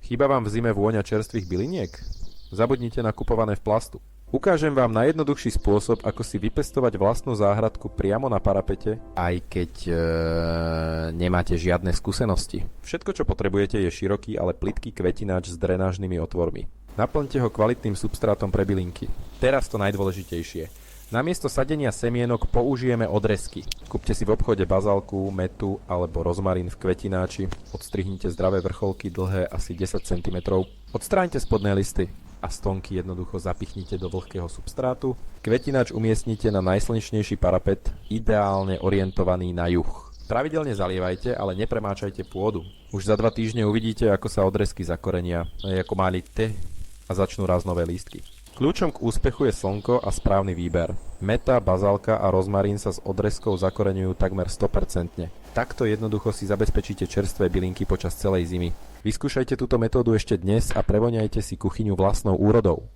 Chýba vám v zime vôňa čerstvých byliniek? Zabudnite na kupované v plastu. Ukážem vám najjednoduchší spôsob, ako si vypestovať vlastnú záhradku priamo na parapete, aj keď nemáte žiadne skúsenosti. Všetko, čo potrebujete, je široký, ale plytký kvetináč s drenážnymi otvormi. Naplňte ho kvalitným substrátom pre bylinky. Teraz to najdôležitejšie. Namiesto sadenia semienok použijeme odrezky. Kúpte si v obchode bazálku, metu alebo rozmarín v kvetináči. Odstrihnite zdravé vrcholky dlhé asi 10 cm. Odstráňte spodné listy a stonky jednoducho zapichnite do vlhkého substrátu. Kvetináč umiestnite na najslnečnejší parapet, ideálne orientovaný na juh. Pravidelne zalievajte, ale nepremáčajte pôdu. Už za 2 týždne uvidíte, ako sa odrezky zakorenia, ako mali te a začnú raz nové lístky. Kľúčom k úspechu je slnko a správny výber. Meta, bazálka a rozmarín sa s odrezkou zakoreňujú takmer 100%. Takto jednoducho si zabezpečíte čerstvé bylinky počas celej zimy. Vyskúšajte túto metódu ešte dnes a prevoňajte si kuchyňu vlastnou úrodou.